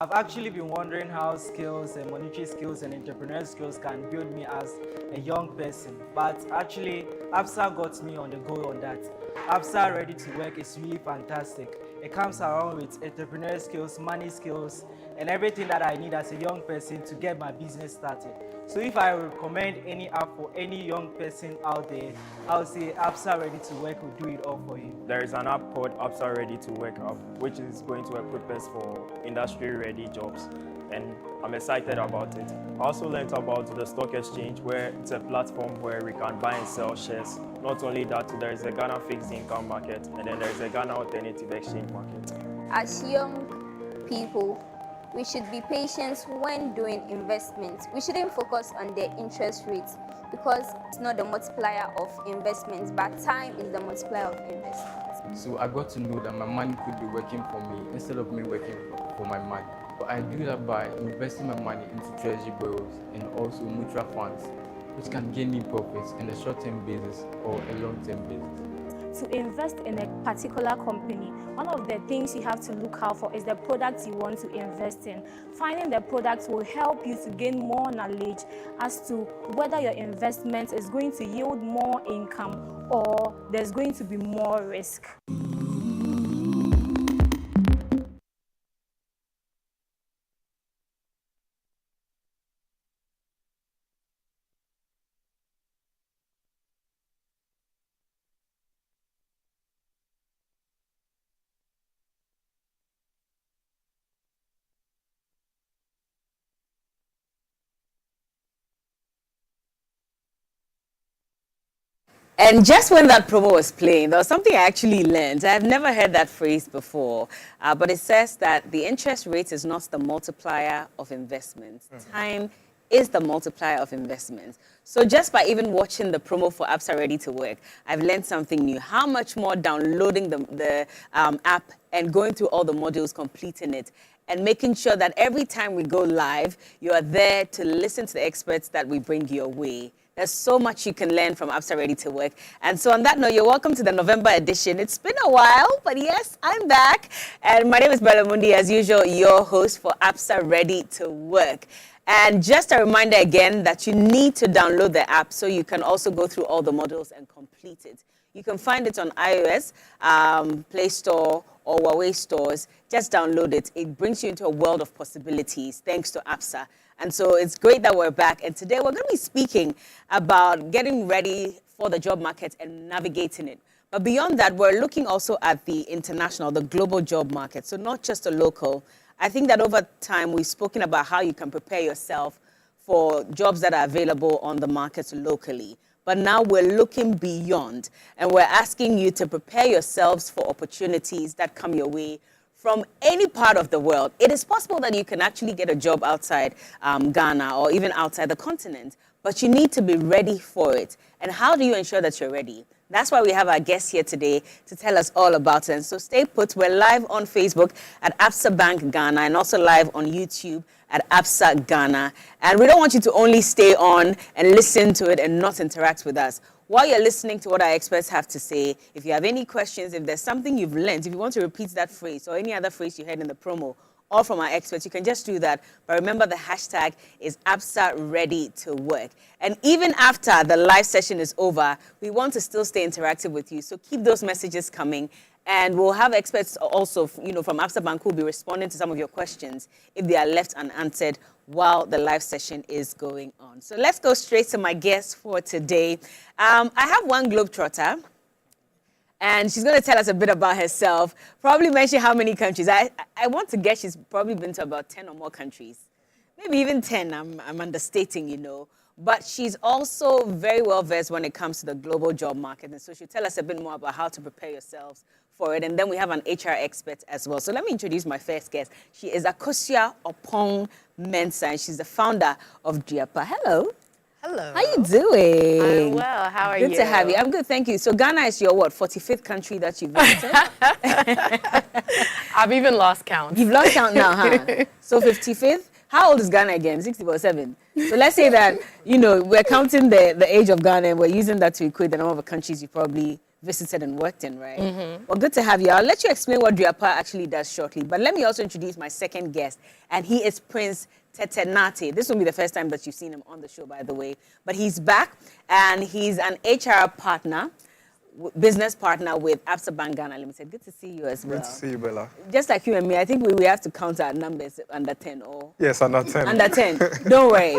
I've actually been wondering how skills and monetary skills and entrepreneurial skills can build me as a young person. But actually, Absa got me on the go on that. Absa Ready to Work is really fantastic. It comes around with entrepreneurial skills, money skills, and everything that I need as a young person to get my business started. So if I recommend any app for any young person out there, I would say Absa Ready to Work will do it all for you. There is an app called Absa ReadytoWork app, which is going to equip us for industry-ready jobs, and I'm excited about it. I also learned about the stock exchange, where it's a platform where we can buy and sell shares. Not only that, there is a Ghana fixed income market, and then there is a Ghana alternative exchange market. As young people, we should be patient when doing investments. We shouldn't focus on the interest rates because it's not the multiplier of investments, but time is the multiplier of investments. So I got to know that my money could be working for me instead of me working for my money. But I do that by investing my money into treasury bills and also mutual funds, which can gain me profits in a short-term basis or a long-term basis. To invest in a particular company, one of the things you have to look out for is the products you want to invest in. Finding the products will help you to gain more knowledge as to whether your investment is going to yield more income or there's going to be more risk. And just when that promo was playing, there was something I actually learned. I've never heard that phrase before, but it says that the interest rate is not the multiplier of investments. Time is the multiplier of investments. So just by even watching the promo for Absa Ready to Work, I've learned something new. How much more downloading the app and going through all the modules, completing it, and making sure that every time we go live, you are there to listen to the experts that we bring your way. There's so much you can learn from Absa Ready to Work. And so on that note, you're welcome to the November edition. It's been a while, but yes, I'm back. And my name is Bella Mundi, as usual, your host for Absa Ready to Work. And just a reminder again that you need to download the app so you can also go through all the modules and complete it. You can find it on iOS, Play Store, or Huawei stores. Just download it. It brings you into a world of possibilities thanks to Absa. And so it's great that we're back. And today we're going to be speaking about getting ready for the job market and navigating it. But beyond that, we're looking also at the international, the global job market. So not just the local. I think that over time, we've spoken about how you can prepare yourself for jobs that are available on the markets locally. But now we're looking beyond, and we're asking you to prepare yourselves for opportunities that come your way from any part of the world. It is possible that you can actually get a job outside Ghana or even outside the continent, but you need to be ready for it. And how do you ensure that you're ready? That's why we have our guest here today to tell us all about it. And so stay put. We're live on Facebook at Absa Bank Ghana and also live on YouTube at Absa Ghana. And we don't want you to only stay on and listen to it and not interact with us. While you're listening to what our experts have to say, if you have any questions, if there's something you've learned, if you want to repeat that phrase or any other phrase you heard in the promo, or from our experts, you can just do that. But remember, the hashtag is Absa Ready to Work. And even after the live session is over, we want to still stay interactive with you. So keep those messages coming. And we'll have experts also, from Absa Bank who will be responding to some of your questions if they are left unanswered while the live session is going on. So let's go straight to my guest for today. I have one globetrotter. And she's going to tell us a bit about herself, probably mention how many countries. I want to guess she's probably been to about 10 or more countries. Maybe even 10, I'm understating, But she's also very well versed when it comes to the global job market. And so she'll tell us a bit more about how to prepare yourselves for it. And then we have an HR expert as well. So let me introduce my first guest. She is Akosua Opong Mensah, and she's the founder of Diapa. Hello. Hello. How you doing? I'm well. How are you? Good to have you. I'm good, thank you. So Ghana is your, 45th country that you've visited? I've even lost count. You've lost count now, huh? So 55th? How old is Ghana again? 60 or 7? So let's say that, we're counting the age of Ghana and we're using that to equate the number of countries you've probably visited and worked in, right? Well, good to have you. I'll let you explain what Driapa actually does shortly. But let me also introduce my second guest, and he is Prince Tetenate. This will be the first time that you've seen him on the show, by the way. But he's back, and he's an HR partner, business partner with Absa Bank Ghana Limited. Good to see you as well. Good to see you, Bella. Just like you and me, I think we have to count our numbers under 10 or... Yes, under 10. Under 10. Don't worry.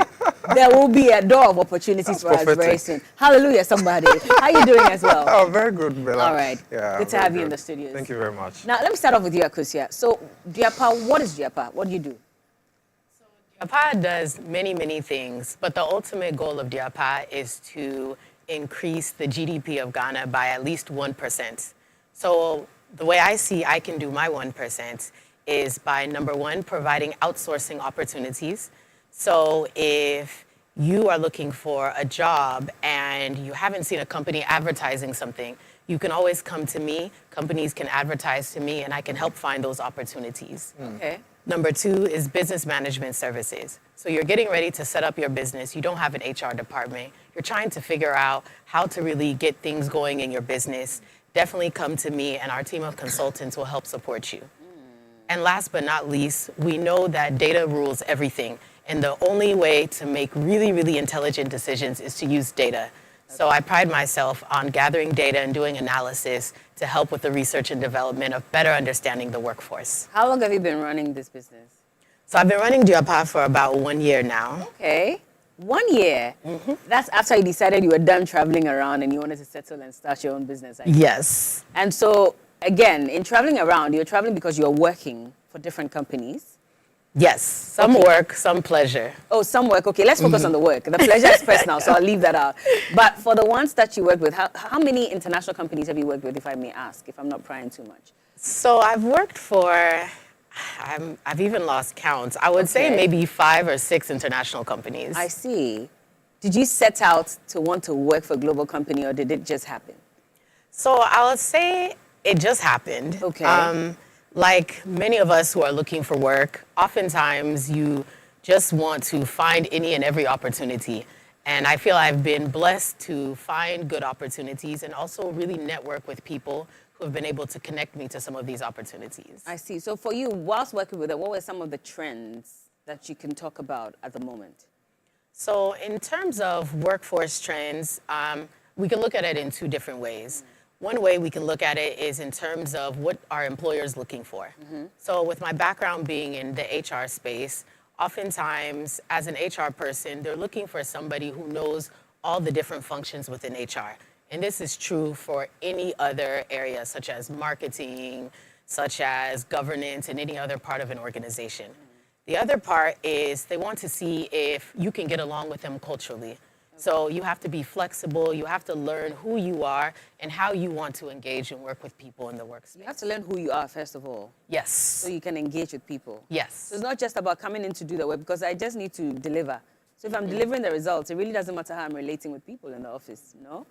There will be a door of opportunities for us very soon. Hallelujah, somebody. How are you doing as well? Oh, very good, Bella. All right. Yeah, good to have you in the studios. Thank you very much. Now, let me start off with you, Akusia. So, Driapa, what is Driapa? What do you do? Diapa does many, many things, but the ultimate goal of Diapa is to increase the GDP of Ghana by at least 1%. So the way I see I can do my 1% is by, number one, providing outsourcing opportunities. So if you are looking for a job and you haven't seen a company advertising something, you can always come to me. Companies can advertise to me, and I can help find those opportunities. Okay. Number two is business management services. So you're getting ready to set up your business. You don't have an HR department. You're trying to figure out how to really get things going in your business. Definitely come to me, and our team of consultants will help support you. And last but not least, we know that data rules everything. And the only way to make really, really intelligent decisions is to use data. So I pride myself on gathering data and doing analysis to help with the research and development of better understanding the workforce. How long have you been running this business? So I've been running Diapa for about 1 year now. Okay. 1 year? That's after you decided you were done traveling around and you wanted to settle and start your own business, I guess. Yes. And so, again, in traveling around, you're traveling because you're working for different companies. Yes. Some work, some pleasure. Oh, some work. Okay, let's focus on the work. The pleasure is personal, so I'll leave that out. But for the ones that you work with, how many international companies have you worked with, if I may ask, if I'm not prying too much? So I've worked for, I've even lost count. I would say maybe 5 or 6 international companies. I see. Did you set out to want to work for a global company, or did it just happen? So I would say it just happened. Okay. Like many of us who are looking for work, oftentimes you just want to find any and every opportunity. And I feel I've been blessed to find good opportunities and also really network with people who have been able to connect me to some of these opportunities. I see. So for you, whilst working with it, what were some of the trends that you can talk about at the moment? So in terms of workforce trends, we can look at it in 2 different ways. One way we can look at it is in terms of what are employers looking for. So with my background being in the HR space, oftentimes as an HR person, they're looking for somebody who knows all the different functions within HR. And this is true for any other area, such as marketing, such as governance, and any other part of an organization. The other part is they want to see if you can get along with them culturally. So you have to be flexible, you have to learn who you are and how you want to engage and work with people in the workspace. You have to learn who you are, first of all. Yes. So you can engage with people. Yes. So it's not just about coming in to do the work, because I just need to deliver. So if I'm delivering the results, it really doesn't matter how I'm relating with people in the office, no?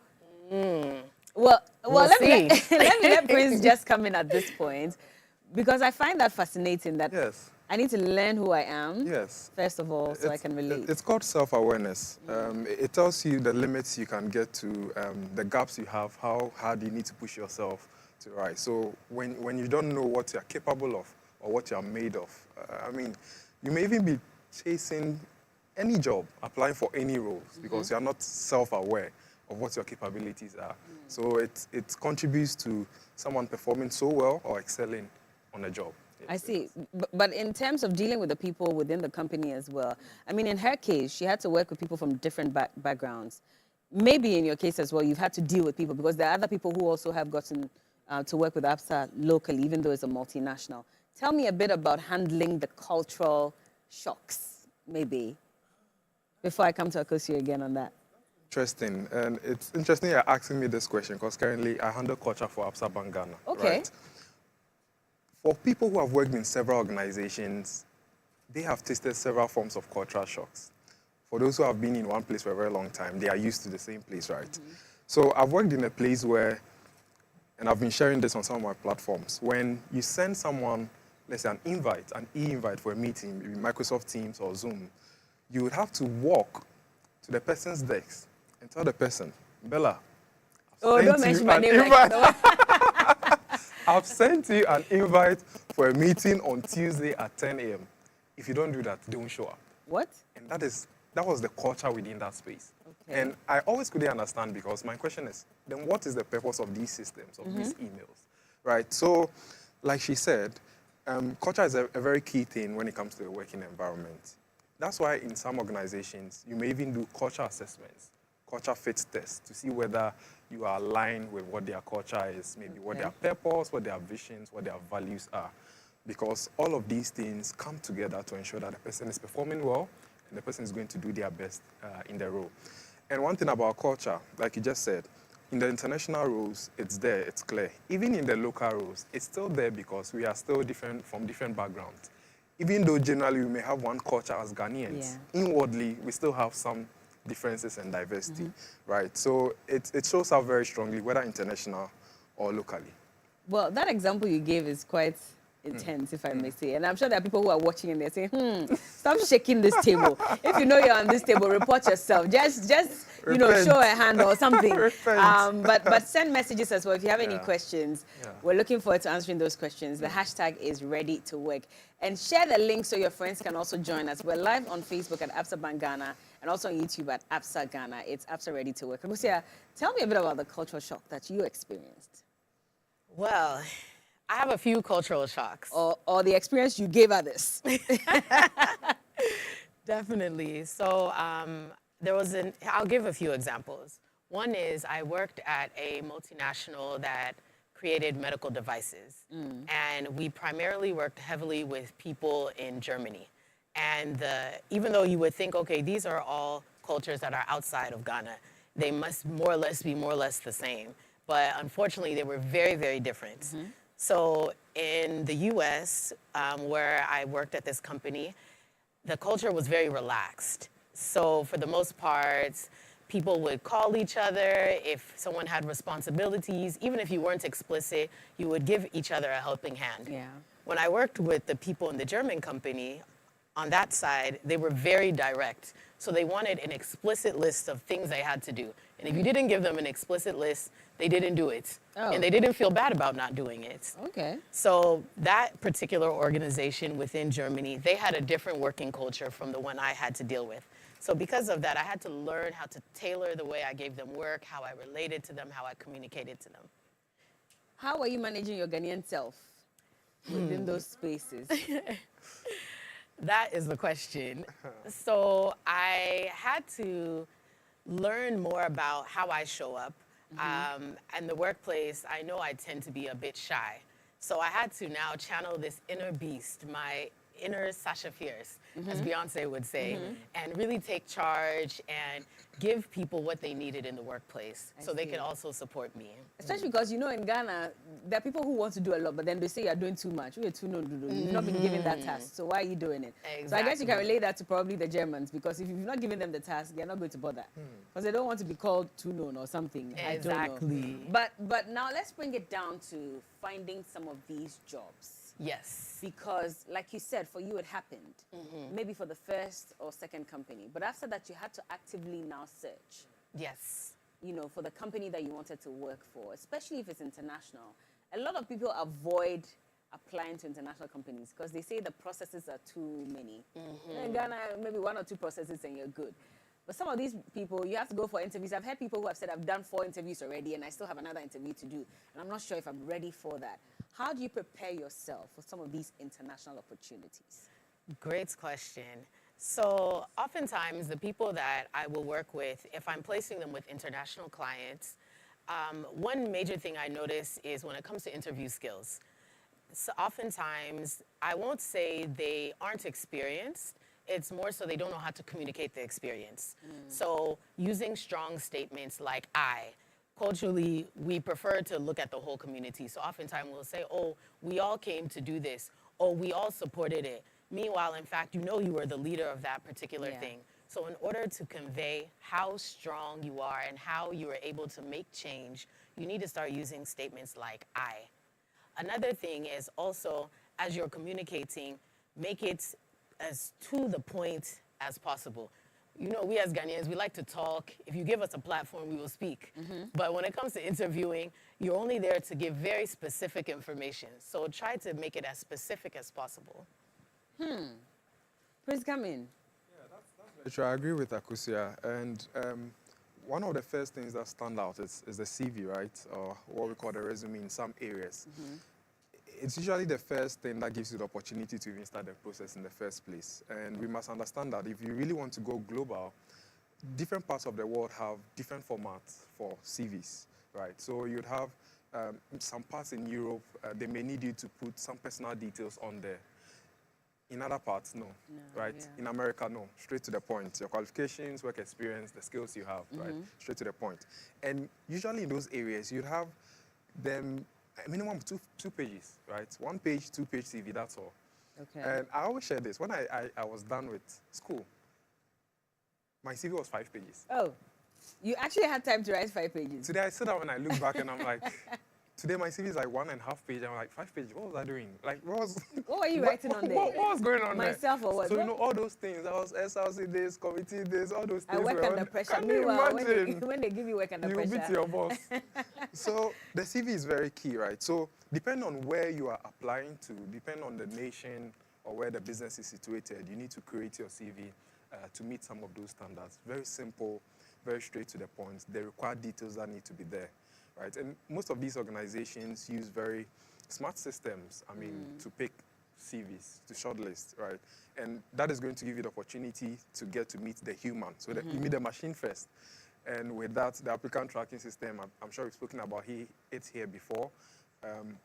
Well, let me let Prince just come in at this point, because I find that fascinating that Yes. I need to learn who I am, Yes. first of all, so I can relate. It's called self-awareness. It tells you the limits you can get to, the gaps you have, how hard you need to push yourself to rise. So when you don't know what you're capable of or what you're made of, I mean, you may even be chasing any job, applying for any roles, because you're not self-aware of what your capabilities are. So it contributes to someone performing so well or excelling on a job. I see. But in terms of dealing with the people within the company as well, I mean, in her case, she had to work with people from different backgrounds. Maybe in your case as well, you've had to deal with people, because there are other people who also have gotten to work with Absa locally, even though it's a multinational. Tell me a bit about handling the cultural shocks, maybe, before I come to Akosua again on that. Interesting. And it's interesting you're asking me this question, because currently I handle culture for Absa Bank Ghana. Okay. Right? For people who have worked in several organizations, they have tasted several forms of cultural shocks. For those who have been in one place for a very long time, they are used to the same place, right? So I've worked in a place where, and I've been sharing this on some of my platforms, when you send someone, let's say an invite, an e-invite for a meeting, maybe Microsoft Teams or Zoom, you would have to walk to the person's desk and tell the person, Bella, I've Oh, sent don't you mention my an name like invite. that. I've sent you an invite for a meeting on Tuesday at 10 a.m. If you don't do that, don't show up. What? And that was the culture within that space. Okay. And I always couldn't understand, because my question is, then what is the purpose of these systems, of these emails, right? So, like she said, culture is a very key thing when it comes to a working environment. That's why in some organizations, you may even do culture assessments, culture fit tests, to see whether you are aligned with what their culture is, maybe what their purpose, what their visions, what their values are. Because all of these things come together to ensure that the person is performing well and the person is going to do their best in their role. And one thing about culture, like you just said, in the international roles, it's there, it's clear. Even in the local roles, it's still there, because we are still different from different backgrounds. Even though generally we may have one culture as Ghanaians, inwardly we still have some differences and diversity, right? So it shows up very strongly, whether international or locally. Well, that example you gave is quite intense, if I may say. And I'm sure there are people who are watching and they're saying, stop shaking this table. If you know you're on this table, report yourself. Just you know, Repent. show a hand or something. Repent. But send messages as well if you have any Yeah. questions. Yeah. We're looking forward to answering those questions. The hashtag is ReadytoWork. And share the link so your friends can also join us. We're live on Facebook at Absa Bank Ghana and also on YouTube at Absa Ghana. It's Absa Ready to Work. Agusia, tell me a bit about the cultural shock that you experienced. Well, I have a few cultural shocks. Or the experience you gave others. Definitely. So I'll give a few examples. One is I worked at a multinational that created medical devices. And we primarily worked heavily with people in Germany. And even though you would think, okay, these are all cultures that are outside of Ghana, they must more or less be more or less the same. But unfortunately, they were very, very different. So in the US, where I worked at this company, the culture was very relaxed. So for the most part, people would call each other. If someone had responsibilities, even if you weren't explicit, you would give each other a helping hand. Yeah. When I worked with the people in the German company, on that side, they were very direct. So they wanted an explicit list of things they had to do. And if you didn't give them an explicit list, they didn't do it. Oh. And they didn't feel bad about not doing it. Okay. So that particular organization within Germany, they had a different working culture from the one I had to deal with. So because of that, I had to learn how to tailor the way I gave them work, how I related to them, how I communicated to them. How are you managing your Ghanaian self within those spaces? That is the question. So I had to learn more about how I show up. And the workplace, I know I tend to be a bit shy. So I had to now channel this inner beast, my inner Sasha Fierce, as Beyonce would say, and really take charge and give people what they needed in the workplace so they could also support me. Especially because, you know, in Ghana, there are people who want to do a lot, but then they say you're doing too much. You're too no, you've not been given that task, so why are you doing it? So I guess you can relate that to probably the Germans, because if you've not given them the task, they're not going to bother. Because they don't want to be called too known or something. Exactly. I don't know. But now let's bring it down to finding some of these jobs. Yes. Because, like you said, for you it happened, maybe for the first or second company. But after that, you had to actively now search, Yes. you know, for the company that you wanted to work for, especially if it's international. A lot of people avoid applying to international companies because they say the processes are too many. In Ghana, maybe 1 or 2 processes and you're good. But some of these people, you have to go for interviews. I've heard people who have said, I've done 4 interviews already and I still have another interview to do. And I'm not sure if I'm ready for that. How do you prepare yourself for some of these international opportunities? Great question. So oftentimes the people that I will work with, if I'm placing them with international clients, one major thing I notice is when it comes to interview skills. So oftentimes, I won't say they aren't experienced, it's more so they don't know how to communicate the experience. So using strong statements like I. Culturally, we prefer to look at the whole community. So oftentimes we'll say, oh, we all came to do this. Oh, we all supported it. Meanwhile, in fact, you know you were the leader of that particular thing. So in order to convey how strong you are and how you are able to make change, you need to start using statements like I. Another thing is also, as you're communicating, make it as to the point as possible. you know, we as Ghanaians, we like to talk. If you give us a platform, we will speak. But when it comes to interviewing, you're only there to give very specific information. So try to make it as specific as possible. Please come in. Sure, I agree with Akusia. And one of the first things that stand out is the CV, right? Or what we call the resume in some areas. It's usually the first thing that gives you the opportunity to even start the process in the first place. And we must understand that if you really want to go global, different parts of the world have different formats for CVs, right? So you'd have some parts in Europe, they may need you to put some personal details on there. In other parts, no, right? yeah. In America, no, straight to the point. Your qualifications, work experience, the skills you have, right? Straight to the point. And usually in those areas, you'd have them a minimum of two pages, right? 1 page, 2 page CV, that's all. Okay. And I always share this. When I was done with school, my CV was 5 pages. Oh, you actually had time to write 5 pages. Today I sit down and I look back and I'm like, today my CV is like 1.5 pages. I'm like, 5 pages, what was I doing? Like, what What were you writing on there? What was going on Myself there? or what? So, you know, all those things, I was SLC this, committee this, all those things. I work were under on- pressure. Can you Meanwhile, imagine? when they give you work under You pressure. beat your boss. So the CV is very key, right? So depending on where you are applying to, depending on the nation or where the business is situated, you need to create your CV to meet some of those standards. Very simple, very straight to the point. The required details that need to be there, right? And most of these organizations use very smart systems, I mean, to pick CVs, to shortlist, right? And that is going to give you the opportunity to get to meet the human. So that you meet the machine first. And with that, the applicant tracking system, I'm sure we've spoken about it here before.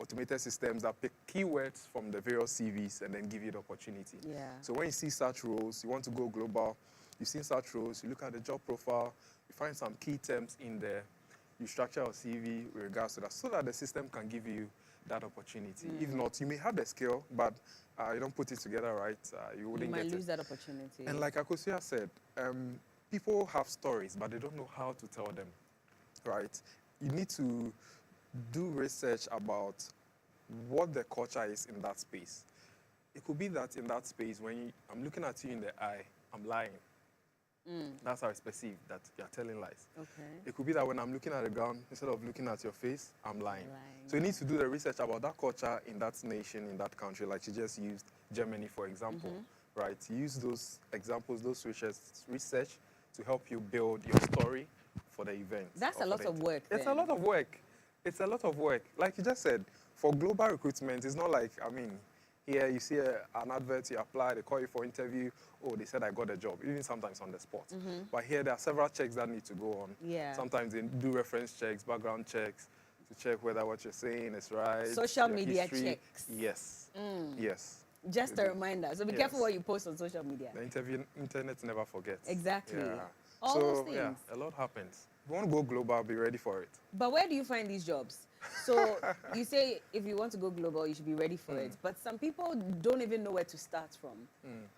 Automated systems that pick keywords from the various CVs and then give you the opportunity. Yeah. So when you see such roles, you want to go global, you see such roles, you look at the job profile, you find some key terms in there, you structure your CV with regards to that so that the system can give you that opportunity. If not, you may have the skill, but you don't put it together right, you You wouldn't might get lose it. that opportunity. And like Akosia said, people have stories, but they don't know how to tell them, right? You need to do research about what the culture is in that space. It could be that in that space, when I'm looking at you in the eye, I'm lying. That's how it's perceived, that you're telling lies. Okay. It could be that when I'm looking at the ground, instead of looking at your face, I'm lying. Lying. So you need to do the research about that culture in that nation, in that country, like you just used Germany, for example, right? Use those examples, those research to help you build your story for the event. That's or a for lot the of inter- work It's then. a lot of work. It's a lot of work. Like you just said, for global recruitment, it's not like, I mean, here you see an advert, you apply, they call you for interview, oh, they said I got a job, even sometimes on the spot. But here there are several checks that need to go on. Yeah. Sometimes they do reference checks, background checks, to check whether what you're saying is right. Social your media history. checks. Yes. Yes. Just a reminder. So be careful Yes. what you post on social media. The internet never forgets. Exactly. Yeah. All so, those yeah, things. a lot happens. If you want to go global, be ready for it. But where do you find these jobs? So you say if you want to go global, you should be ready for it. But some people don't even know where to start from.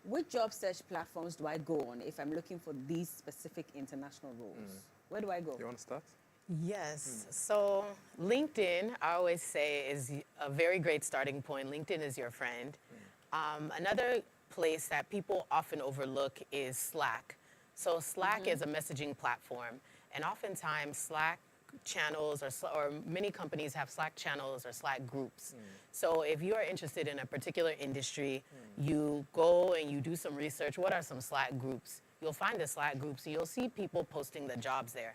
Which job search platforms do I go on if I'm looking for these specific international roles? Where do I go? You want to start? Yes. So LinkedIn, I always say, is a very great starting point. LinkedIn is your friend. Another place that people often overlook is Slack. So Slack is a messaging platform, and oftentimes Slack channels or many companies have Slack channels or Slack groups. So if you are interested in a particular industry, you go and you do some research. What are some Slack groups? You'll find the Slack groups and you'll see people posting the jobs there.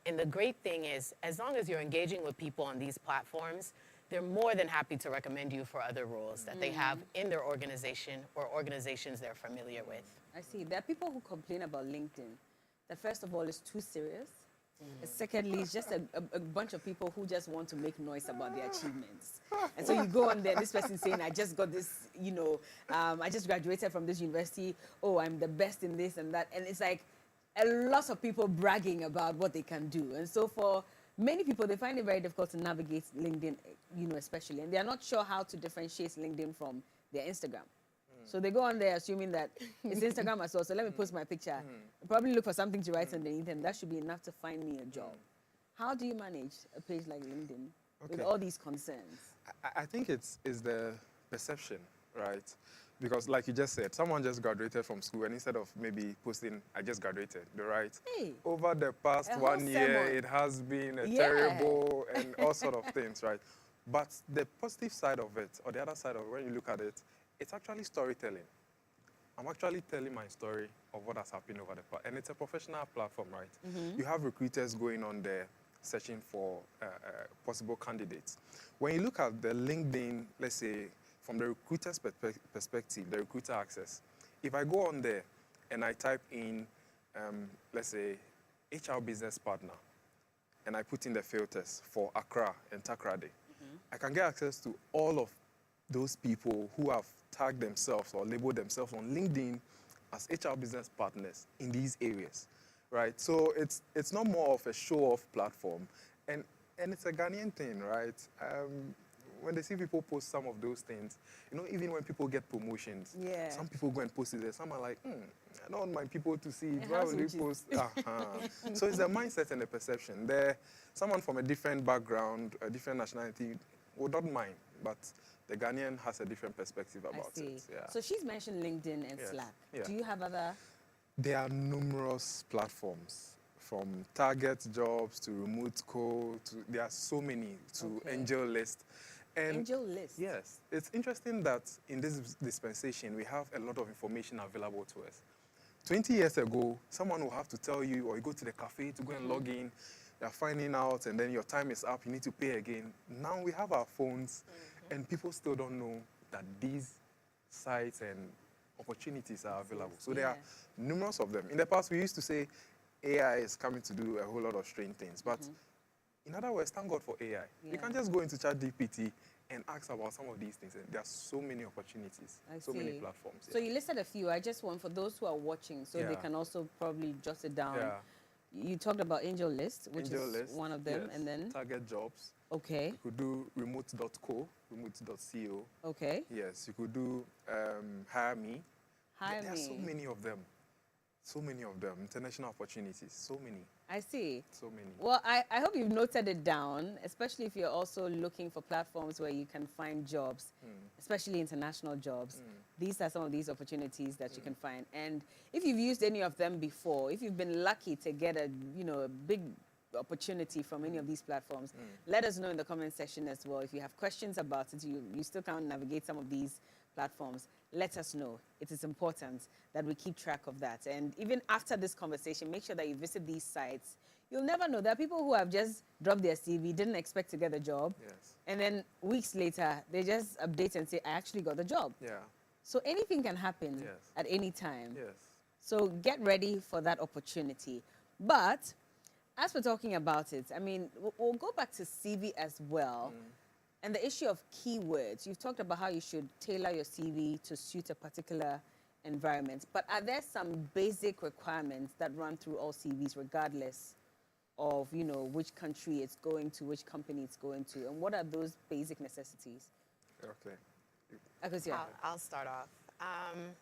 And the great thing is, as long as you're engaging with people on these platforms, they're more than happy to recommend you for other roles that they have in their organization or organizations they're familiar with. I see. There are people who complain about LinkedIn. That first of all, it's too serious. Secondly, it's just a bunch of people who just want to make noise about their achievements. And so you go on there, this person saying, I just got this, I just graduated from this university. Oh, I'm the best in this and that. And it's like a lot of people bragging about what they can do. And so for many people, they find it very difficult to navigate LinkedIn, especially. And they're not sure how to differentiate LinkedIn from their Instagram. So they go on there assuming that it's Instagram as well. So let me post my picture. Probably look for something to write underneath, and that should be enough to find me a job. How do you manage a page like LinkedIn with Okay. all these concerns? I think it's the perception, right? Because like you just said, someone just graduated from school and instead of maybe posting, I just graduated, right? Hey. Over the past A whole 1 year, sermon. it has been a Yeah. terrible and all sort of things, right? But the positive side of it, or the other side of it, when you look at it, it's actually storytelling. I'm actually telling my story of what has happened over the past, and it's a professional platform, right? You have recruiters going on there searching for possible candidates. When you look at the LinkedIn, let's say, from the recruiter's perspective, the recruiter access, if I go on there and I type in, let's say, HR business partner, and I put in the filters for Accra and Takrade, I can get access to all of those people who have tagged themselves or labeled themselves on LinkedIn as HR business partners in these areas, right? So it's not more of a show-off platform, and it's a Ghanaian thing, right? When they see people post some of those things, you know, even when people get promotions, Yeah. some people go and post it there. Some are like, I don't want my people to see it. It Why has would you switches. post? So it's the mindset and the perception. There, someone from a different background, a different nationality would not mind, but the Ghanaian has a different perspective I about see. it. Yeah. So she's mentioned LinkedIn and Yes. Slack. Yeah. Do you have other? There are numerous platforms, from Target Jobs to Remote Co. to there are so many to Okay. Angel List. And Angel List. Yes, it's interesting that in this dispensation we have a lot of information available to us. 20 years ago, someone will have to tell you, or you go to the cafe to go and log in, you're finding out, and then your time is up, you need to pay again. Now we have our phones, and people still don't know that these sites and opportunities are available. So there are Yeah. numerous of them. In the past, we used to say AI is coming to do a whole lot of strange things, but in other words, thank God for AI. Yeah. You can just go into ChatGPT and ask about some of these things, and there are so many opportunities, I so see. many platforms. So you listed a few. I just want for those who are watching, so they Yeah. can also probably jot it down. Yeah. You talked about Angel List, which Angel is List, one of them, yes. and then Target Jobs. okay, You could do remote.co, remote.co. okay, Yes, you could do Hire Me. Hire There are so Me. many of them. So many of them. International opportunities. So many. I see. So many. Well, I hope you've noted it down, especially if you're also looking for platforms where you can find jobs, especially international jobs. These are some of these opportunities that you can find. And if you've used any of them before, if you've been lucky to get a big opportunity from any of these platforms, let us know in the comment section as well. If you have questions about it, you still can't navigate some of these platforms, let us know. It is important that we keep track of that. And even after this conversation, make sure that you visit these sites. You'll never know. There are people who have just dropped their CV, didn't expect to get a job. Yes. And then weeks later, they just update and say, I actually got the job. Yeah. So anything can happen Yes. at any time. Yes. So get ready for that opportunity. But as we're talking about it, I mean, we'll go back to CV as well. And the issue of keywords. You've talked about how you should tailor your CV to suit a particular environment. But are there some basic requirements that run through all CVs, regardless of, which country it's going to, which company it's going to? And what are those basic necessities? Okay. Akosia. I'll start off.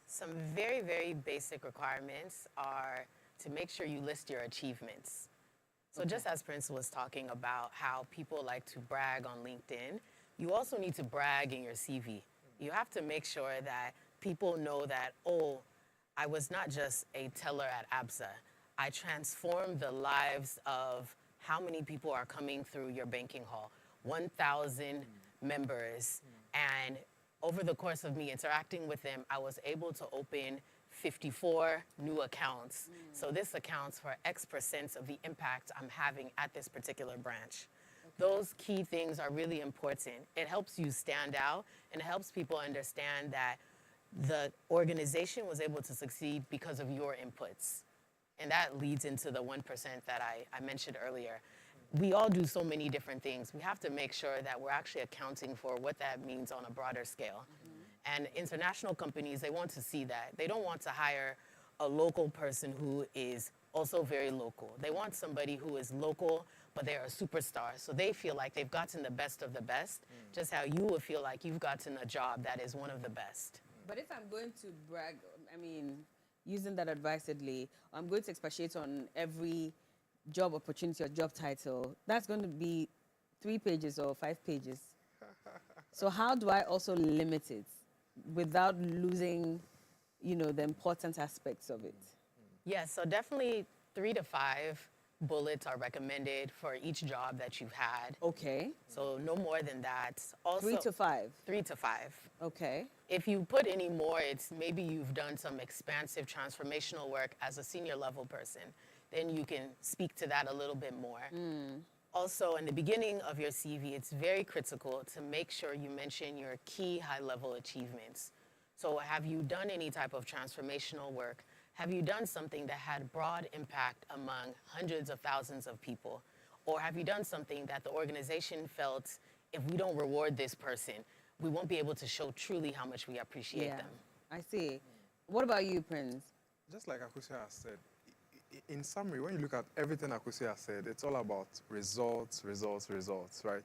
Some very, very basic requirements are to make sure you list your achievements. So just as Prince was talking about how people like to brag on LinkedIn, you also need to brag in your CV. You have to make sure that people know that, oh, I was not just a teller at Absa. I transformed the lives of how many people are coming through your banking hall, 1,000 members. And over the course of me interacting with them, I was able to open 54 new accounts. So this accounts for X% of the impact I'm having at this particular branch. Those key things are really important. It helps you stand out, and it helps people understand that the organization was able to succeed because of your inputs. And that leads into the 1% that I mentioned earlier. We all do so many different things. We have to make sure that we're actually accounting for what that means on a broader scale. And international companies, they want to see that. They don't want to hire a local person who is also very local. They want somebody who is local, but they're a superstar. So they feel like they've gotten the best of the best, just how you would feel like you've gotten a job that is one of the best. But if I'm going to brag, I mean, using that advisedly, I'm going to expatiate on every job opportunity or job title, that's going to be 3 pages or 5 pages. So how do I also limit it? without losing, the important aspects of it? Yes, so definitely 3 to 5 bullets are recommended for each job that you've had. Okay. So no more than that. Also, 3 to 5. 3 to 5. Okay. If you put any more, it's maybe you've done some expansive transformational work as a senior level person. Then you can speak to that a little bit more. Also, in the beginning of your CV, it's very critical to make sure you mention your key high-level achievements. So have you done any type of transformational work? Have you done something that had broad impact among hundreds of thousands of people? Or have you done something that the organization felt, if we don't reward this person, we won't be able to show truly how much we appreciate Yeah, them? I see. What about you, Prince? Just like Akusia has said, in summary, when you look at everything Akusia has said, it's all about results, right?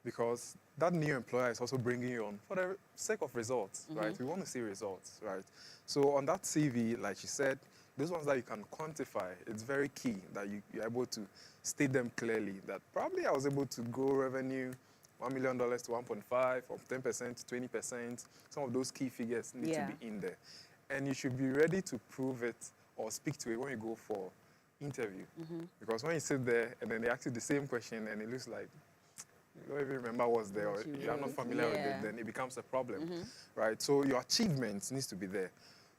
Because that new employer is also bringing you on for the sake of results, right? We want to see results, right? So on that CV, like she said, those ones that you can quantify, it's very key that you're able to state them clearly, that probably I was able to grow revenue $1 million to 1.5, from 10% to 20%. Some of those key figures need to be in there. And you should be ready to prove it or speak to it when you go for interview. Because when you sit there and then they ask you the same question and it looks like you don't even remember what's there or you're not familiar with it, then it becomes a problem, right? So your achievements needs to be there.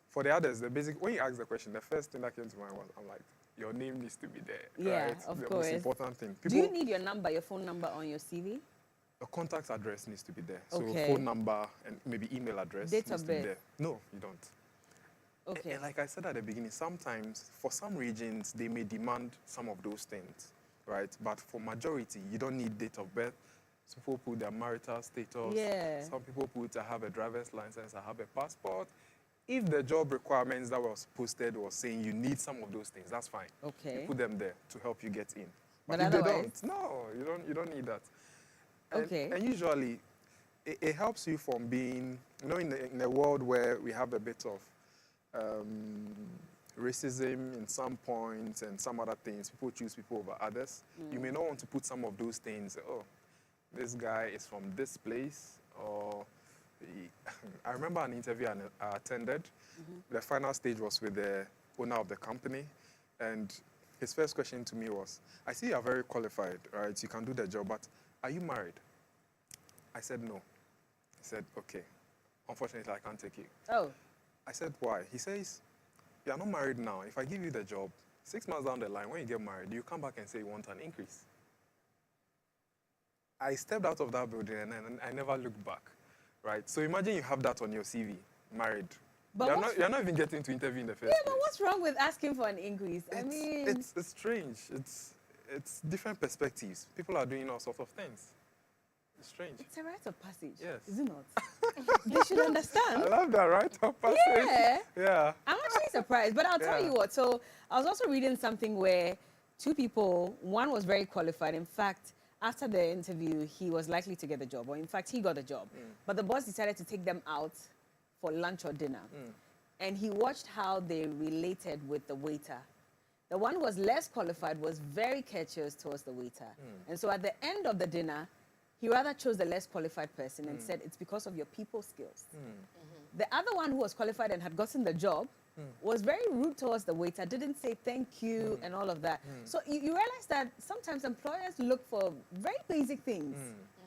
For the others, when you ask the question, the first thing that came to mind was, I'm like, your name needs to be there, right? Of the course. most important thing. Do you need your number, your phone number on your CV? A contact address needs to be there. Okay. So phone number and maybe email address Date needs of to be birth? there. No, you don't. Okay. And like I said at the beginning, sometimes for some regions, they may demand some of those things, right? But for majority, you don't need date of birth. Some people put their marital status. Yeah. Some people put, I have a driver's license, I have a passport. If the job requirements that was posted was saying you need some of those things, that's fine. Okay. You put them there to help you get in. But if they otherwise? don't, no, you don't need that. And, Okay. And usually, it helps you from being, in a world where we have a bit of racism in some points and some other things, people choose people over others. You may not want to put some of those things, this guy is from this place, or I remember an interview I attended. The final stage was with the owner of the company, and his first question to me was, I see you are very qualified, right? You can do the job, but are you married? I said no. He said, okay, unfortunately, I can't take you. Oh. I said, why? He says, you are not married now. If I give you the job, 6 months down the line, when you get married, you come back and say you want an increase. I stepped out of that building and I never looked back, right? So imagine you have that on your CV, married. But you're not even getting to interview in the first place. But what's wrong with asking for an increase? It's strange. It's different perspectives. People are doing all sorts of things. It's strange. It's a rite of passage. Yes. Is it not? They should understand. I love that, right? Of passage. Yeah. Yeah. I'm actually surprised, but I'll tell Yeah. you what. So I was also reading something where two people, one was very qualified. In fact, after the interview, he was likely to get the job, or in fact, he got the job. But the boss decided to take them out for lunch or dinner. And he watched how they related with the waiter. The one who was less qualified was very courteous towards the waiter. And so at the end of the dinner, he rather chose the less qualified person and said, it's because of your people skills. The other one who was qualified and had gotten the job was very rude towards the waiter, didn't say thank you and all of that. So you realize that sometimes employers look for very basic things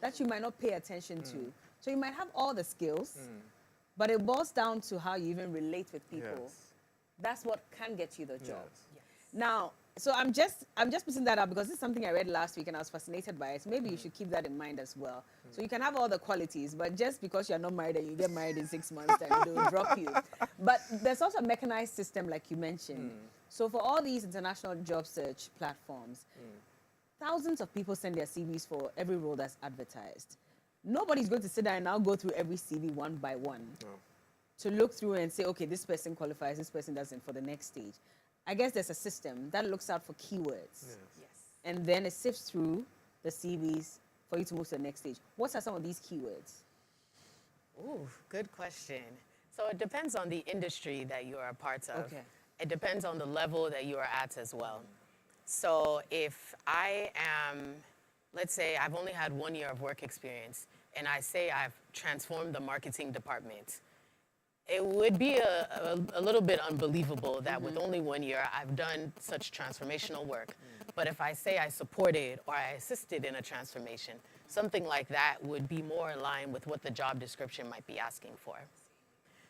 that you might not pay attention to. So you might have all the skills, but it boils down to how you even relate with people. Yes. That's what can get you the job. Yes. Now, so I'm just putting that up because this is something I read last week and I was fascinated by it. So maybe you should keep that in mind as well. So you can have all the qualities, but just because you're not married and you get married in 6 months, then they will drop you. But there's also a mechanized system, like you mentioned. So for all these international job search platforms, thousands of people send their CVs for every role that's advertised. Nobody's going to sit down and now go through every CV one by one to look through and say, okay, this person qualifies, this person doesn't for the next stage. I guess there's a system that looks out for keywords. Yes. And then it sifts through the CVs for you to move to the next stage. What are some of these keywords? Ooh, good question. So it depends on the industry that you are a part of. Okay. It depends on the level that you are at as well. So if I am, let's say I've only had 1 year of work experience, and I say I've transformed the marketing department, It would be a little bit unbelievable that with only 1 year, I've done such transformational work. But if I say I supported or I assisted in a transformation, something like that would be more in line with what the job description might be asking for.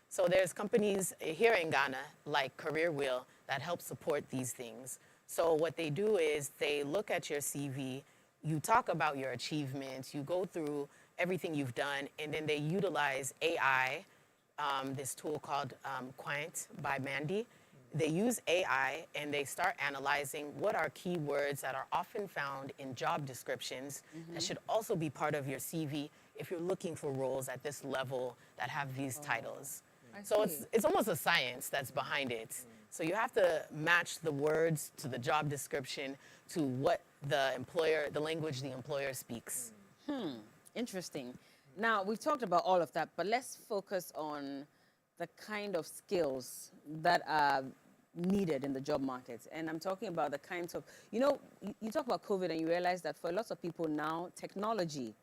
So there's companies here in Ghana like Career Wheel that help support these things. So what they do is they look at your CV, you talk about your achievements, you go through everything you've done, and then they utilize AI, this tool called Quant by Mandy. They use AI and they start analyzing what are keywords that are often found in job descriptions that should also be part of your CV if you're looking for roles at this level that have these titles. So it's almost a science that's behind it. So you have to match the words to the job description to what the language the employer speaks. Interesting. Now, we've talked about all of that, but let's focus on the kind of skills that are needed in the job market. And I'm talking about the kinds of, you know, you talk about COVID and you realize that for lots of people now, technology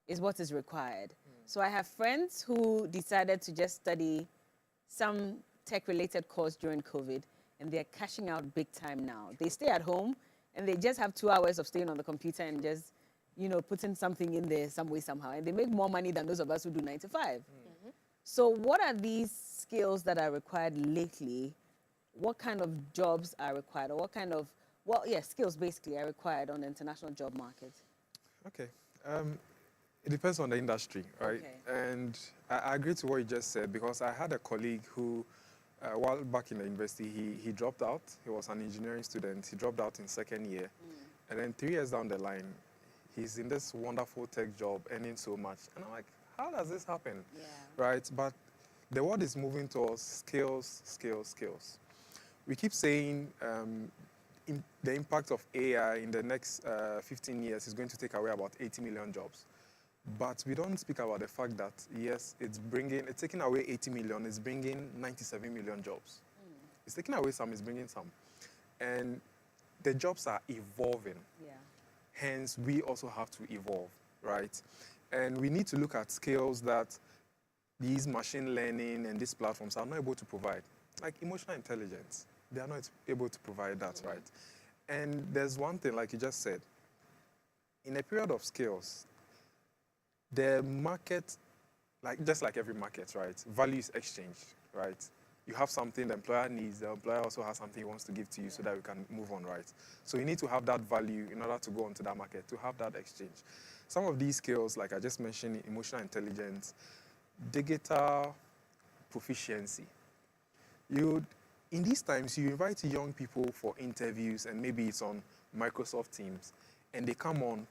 is what is required. So I have friends who decided to just study some tech-related course during COVID, and they're cashing out big time now. They stay at home, and they just have 2 hours of staying on the computer and just, you know, putting something in there some way, somehow. And they make more money than those of us who do 9 to 5. So what are these skills that are required lately? What kind of jobs are required? Or what kind of, well, yeah, skills basically are required on the international job market? Okay. It depends on the industry, right? Okay. And I agree to what you just said, because I had a colleague who, while back in the university, he dropped out. He was an engineering student. He dropped out in second year. And then 3 years down the line, he's in this wonderful tech job, earning so much. And I'm like, how does this happen? Yeah. Right? But the world is moving towards skills, skills, skills. We keep saying the impact of AI in the next 15 years is going to take away about 80 million jobs. But we don't speak about the fact that, yes, it's taking away 80 million, it's bringing 97 million jobs. It's taking away some, it's bringing some. And the jobs are evolving. Yeah. Hence, we also have to evolve, right? And we need to look at skills that these machine learning and these platforms are not able to provide. Like emotional intelligence, they are not able to provide that, right? And there's one thing, like you just said, in a period of skills, the market, just like every market, right, value is exchanged, right? You have something the employer needs, the employer also has something he wants to give to you so that we can move on, right? So you need to have that value in order to go onto that market, to have that exchange. Some of these skills, like I just mentioned, emotional intelligence, digital proficiency. In these times, you invite young people for interviews, and maybe it's on Microsoft Teams, and they come on,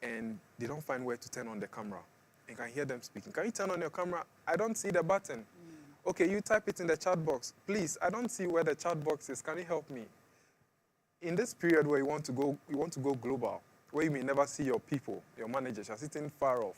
and they don't find where to turn on the camera. You can hear them speaking. Can you turn on your camera? I don't see the button. Okay, you type it in the chat box. Please, I don't see where the chat box is. Can you help me? In this period where you want to go global, where you may never see your people, your managers are sitting far off,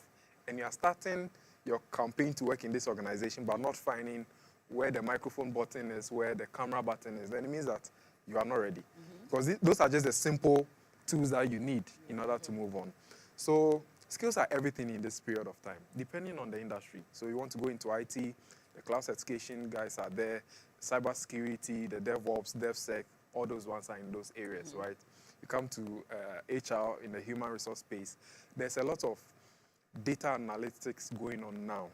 and you are starting your campaign to work in this organization, but not finding where the microphone button is, where the camera button is, then it means that you are not ready. Because those are just the simple tools that you need in order to move on. So skills are everything in this period of time, depending on the industry. So you want to go into IT, the cloud certification guys are there, cybersecurity, the DevOps, DevSec, all those ones are in those areas, right? You come to HR in the human resource space, there's a lot of data analytics going on now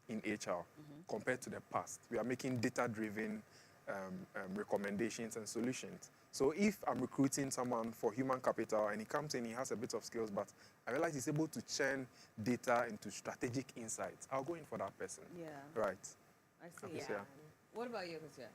in HR compared to the past. We are making data-driven recommendations and solutions. So if I'm recruiting someone for human capital and he comes in, he has a bit of skills, but I realize he's able to churn data into strategic insights, I'll go in for that person. Yeah. Right. I see. Yeah. What about you, Kusia?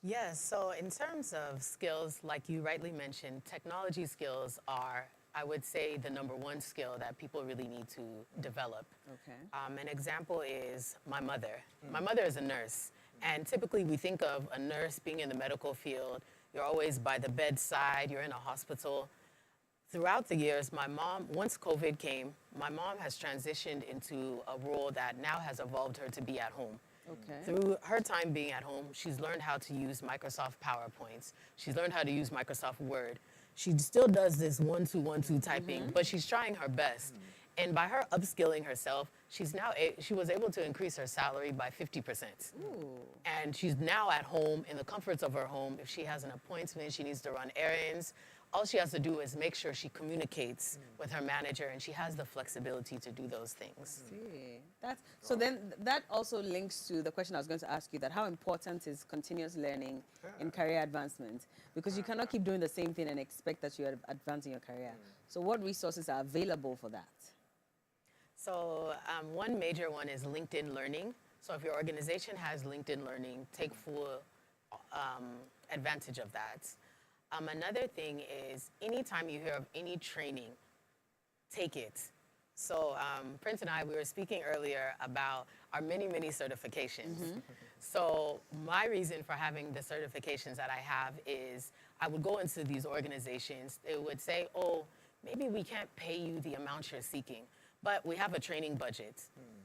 Yes, so in terms of skills, like you rightly mentioned, technology skills are, I would say, the #1 skill that people really need to develop. Okay. An example is my mother. My mother is a nurse, and typically we think of a nurse being in the medical field. You're always by the bedside, you're in a hospital. Throughout the years, my mom, once COVID came, my mom has transitioned into a role that now has evolved her to be at home. Okay. Through her time being at home, she's learned how to use Microsoft PowerPoints. She's learned how to use Microsoft Word. She still does this 1-2-1-2 typing, but she's trying her best. And by her upskilling herself, she was able to increase her salary by 50%. And she's now at home in the comforts of her home. If she has an appointment, she needs to run errands, all she has to do is make sure she communicates with her manager, and she has the flexibility to do those things. See, so then that also links to the question I was going to ask you, that how important is continuous learning in career advancement? Because you cannot keep doing the same thing and expect that you are advancing your career. So what resources are available for that? So one major one is LinkedIn Learning. So if your organization has LinkedIn Learning, take full advantage of that. Another thing is anytime you hear of any training, take it. So Prince and I, we were speaking earlier about our many, many certifications. So my reason for having the certifications that I have is I would go into these organizations. They would say, oh, maybe we can't pay you the amount you're seeking, but we have a training budget.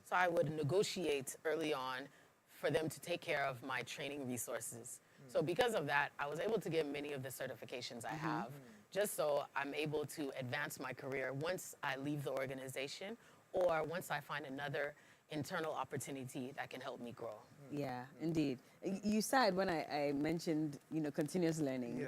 So I would negotiate early on for them to take care of my training resources. So because of that, I was able to get many of the certifications I have, just so I'm able to advance my career once I leave the organization or once I find another internal opportunity that can help me grow. Yeah, indeed. You said when I mentioned, continuous learning.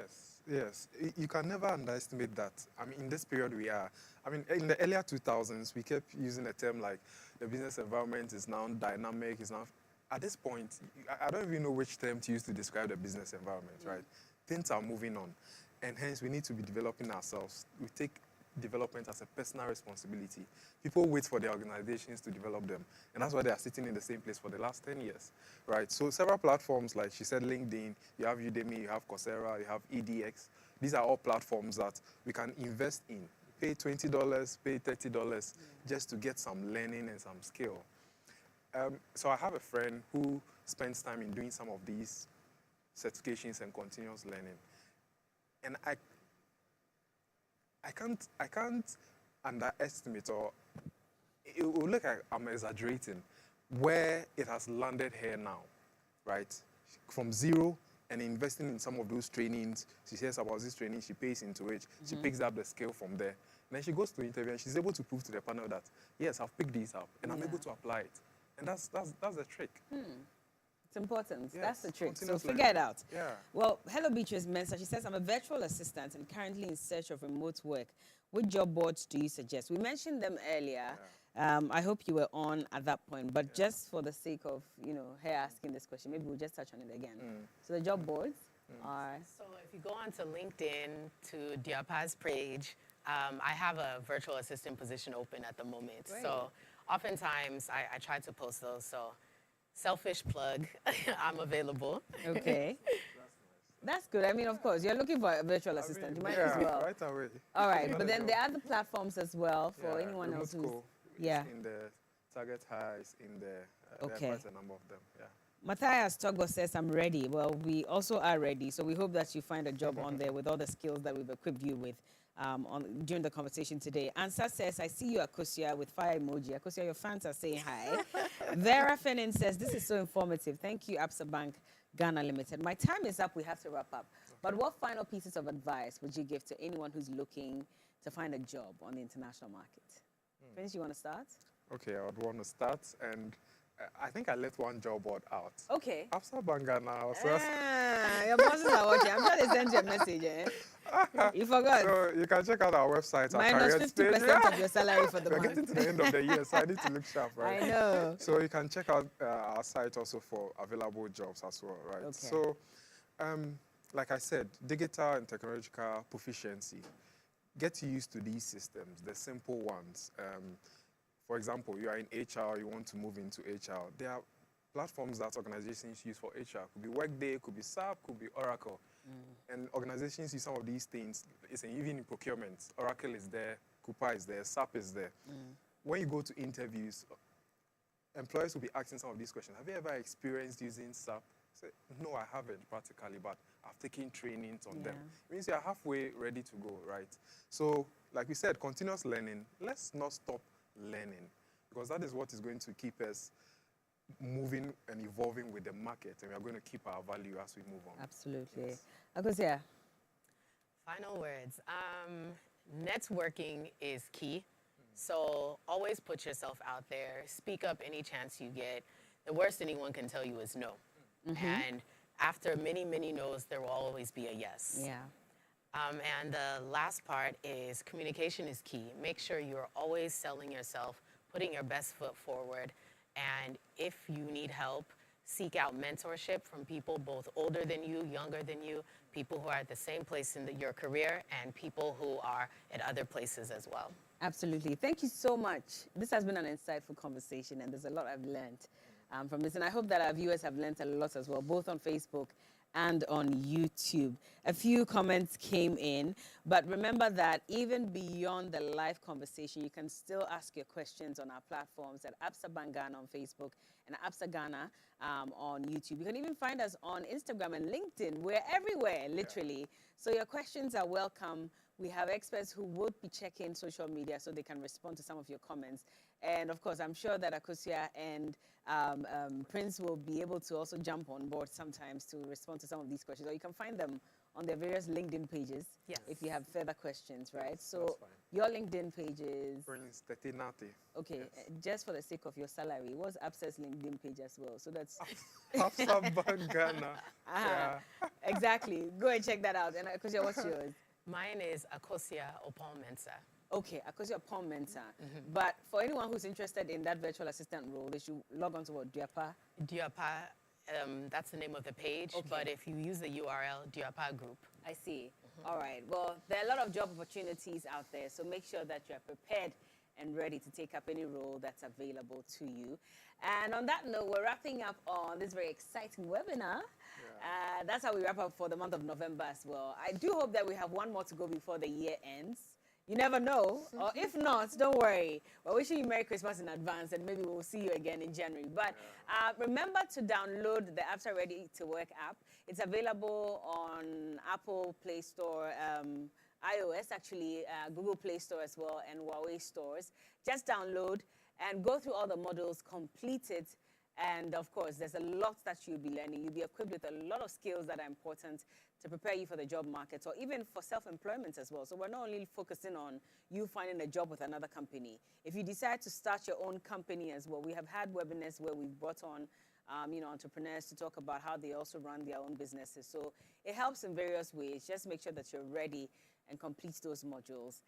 Yes. You can never underestimate that. I mean, in this period we are, in the earlier 2000s, we kept using a term like the business environment is now dynamic, is now. At this point, I don't even know which term to use to describe the business environment, right? Things are moving on, and hence we need to be developing ourselves. We take development as a personal responsibility. People wait for their organizations to develop them, and that's why they are sitting in the same place for the last 10 years, right? So several platforms, like she said, LinkedIn, you have Udemy, you have Coursera, you have EDX. These are all platforms that we can invest in. Pay $20, pay $30 just to get some learning and some skill. So I have a friend who spends time in doing some of these certifications and continuous learning. And I can't underestimate, or it will look like I'm exaggerating, where it has landed here now, right? From zero and investing in some of those trainings. She hears about this training, she pays into it, she picks up the skill from there. And then she goes to interview and she's able to prove to the panel that, yes, I've picked these up and I'm able to apply it. And that's the trick. It's important. Yes, That's the trick. So continuous figure it learning. out. Yeah. Well, hello, Beatrice Mensah. She says, I'm a virtual assistant and currently in search of remote work. Which job boards do you suggest? We mentioned them earlier. I hope you were on at that point. But just for the sake of, her asking this question, maybe we'll just touch on it again. So the job boards are... So if you go onto LinkedIn to Diapa's page, I have a virtual assistant position open at the moment. Great. So oftentimes I try to post those. So selfish plug, I'm available. Okay. That's good. I mean, of course, you're looking for a virtual assistant. You might as well. Right away. All right. But then there are other platforms as well for anyone else who's... Remote Yeah. in the Target Highs, in the... There Okay. are quite a number of them, yeah. Matthias Togo says, I'm ready. Well, we also are ready. So we hope that you find a job on there with all the skills that we've equipped you with during the conversation today. Ansa says, I see you, Akosia, with fire emoji. Akosia, your fans are saying hi. Vera Fenin says, this is so informative. Thank you, Absa Bank, Ghana Limited. My time is up. We have to wrap up. But what final pieces of advice would you give to anyone who's looking to find a job on the international market? Prince, you want to start? Okay, I would want to start, and I think I left one job board out. Okay. Absa Bank Ghana. Your bosses are watching. I'm sure they sent you a message. You forgot. So you can check out our website. Minus our 50% of your salary for the We're month. getting to the end of the year, so I need to look sharp, right? I know. So you can check out our site also for available jobs as well, right? Okay. So, like I said, digital and technological proficiency. Get used to these systems, the simple ones. For example, you are in HR, you want to move into HR. There are platforms that organizations use for HR. Could be Workday, could be SAP, could be Oracle. And organizations use some of these things. Even in procurement, Oracle is there, Coupa is there, SAP is there. When you go to interviews, employers will be asking some of these questions. Have you ever experienced using SAP? Say, no, I haven't practically, but I've taken trainings on them. It means you're halfway ready to go, right? So, like we said, continuous learning. Let's not stop learning, because that is what is going to keep us moving and evolving with the market, and we are going to keep our value as we move on. Absolutely. Yes. Akosia. Final words. Networking is key. So always put yourself out there. Speak up any chance you get. The worst anyone can tell you is no. And after many, many no's, there will always be a yes. Yeah. And the last part is communication is key. Make sure you're always selling yourself, putting your best foot forward. And if you need help, seek out mentorship from people both older than you, younger than you, people who are at the same place in your career, and people who are at other places as well. Absolutely. Thank you so much. This has been an insightful conversation, and there's a lot I've learned from this. And I hope that our viewers have learned a lot as well, both on Facebook and on YouTube. A few comments came in, but remember that even beyond the live conversation, you can still ask your questions on our platforms at Absa Bank Ghana on Facebook and Absa Ghana on YouTube. You can even find us on Instagram and LinkedIn. We're everywhere, literally. So your questions are welcome. We have experts who would be checking social media so they can respond to some of your comments. And of course, I'm sure that Akosia and Prince will be able to also jump on board sometimes to respond to some of these questions. Or you can find them on their various LinkedIn pages if you have further questions, right? So your LinkedIn page is? Prince Tetinati. Okay, just for the sake of your salary, what's Absa's LinkedIn page as well? So that's Absa Bank Ghana. Yeah. Exactly. Go and check that out. And Akosia, what's yours? Mine is Akosia Opal Mensa. Okay, Akosia Opal Mensa. But for anyone who's interested in that virtual assistant role, they should log on to what? Diapa? Diapa, that's the name of the page, but if you use the URL, Diapa Group. I see. All right. Well, there are a lot of job opportunities out there, so make sure that you're prepared and ready to take up any role that's available to you. And on that note, we're wrapping up on this very exciting webinar. That's how we wrap up for the month of November as well. I do hope that we have one more to go before the year ends. You never know, or if not, don't worry. We're wishing you Merry Christmas in advance, and maybe we'll see you again in January. But remember to download the Absa Ready to Work app. It's available on Apple Play Store, iOS, actually, Google Play Store as well, and Huawei stores. Just download and go through all the modules, complete it. And of course, there's a lot that you'll be learning. You'll be equipped with a lot of skills that are important to prepare you for the job market or even for self-employment as well. So we're not only focusing on you finding a job with another company. If you decide to start your own company as well, we have had webinars where we've brought on entrepreneurs to talk about how they also run their own businesses. So it helps in various ways. Just make sure that you're ready and complete those modules.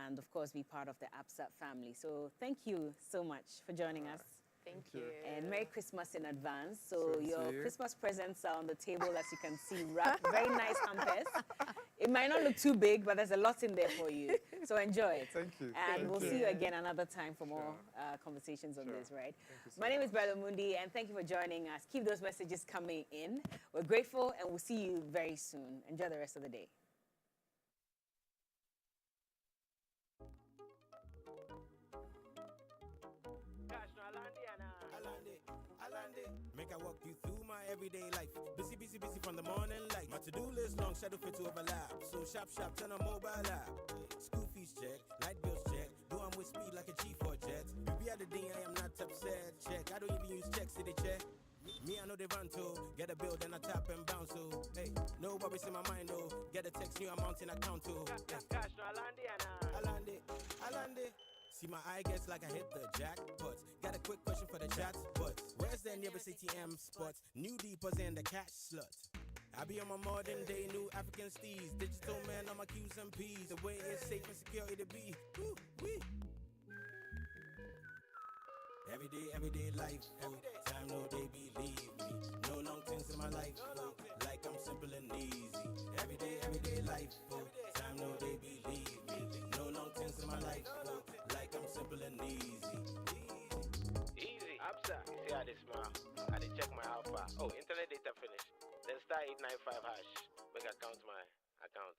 And of course, be part of the Absa family. So thank you so much for joining us. Thank you. And Merry Christmas in advance. So Same to your you. Christmas presents are on the table, as you can see, wrapped. Very nice hampers. It might not look too big, but there's a lot in there for you. So enjoy it. Thank you. And Thank we'll you. see you again another time for more conversations on this, right? My name is Bella Mundi, and thank you for joining us. Keep those messages coming in. We're grateful, and we'll see you very soon. Enjoy the rest of the day. Make I walk you through my everyday life. Busy, busy, busy from the morning light. My to-do list long, shadow fit to overlap. So shop, shop, turn on mobile app. School fees check, light bills check. Do I'm with speed like a G4 jet. Baby, at the day I am not upset. Check, I don't even use checks, city check. Me, I know they run to get a bill, then I tap and bounce to. Hey, no worries in my mind, though. Get a text, new amount in account to. Cash, no, I land it. See my eye gets like I hit the jackpot. Got a quick question for the chat, but where's the nearest ATM spot? New deepers in the cash slot. I be on my modern day new African steez. Digital man on my Q's and P's. The way it's safe and secure it be. Woo, wee. Everyday life, oh. Time no they believe me. No long things in my life, oh. Like I'm simple and easy. Everyday life, oh. Time no they believe me. No long things in my life, oh. Like I'm simple and easy. Easy, Absa. You see how they smile? I dey check my alpha. Oh, internet data finish. Then star 895 hash. Make I count my account.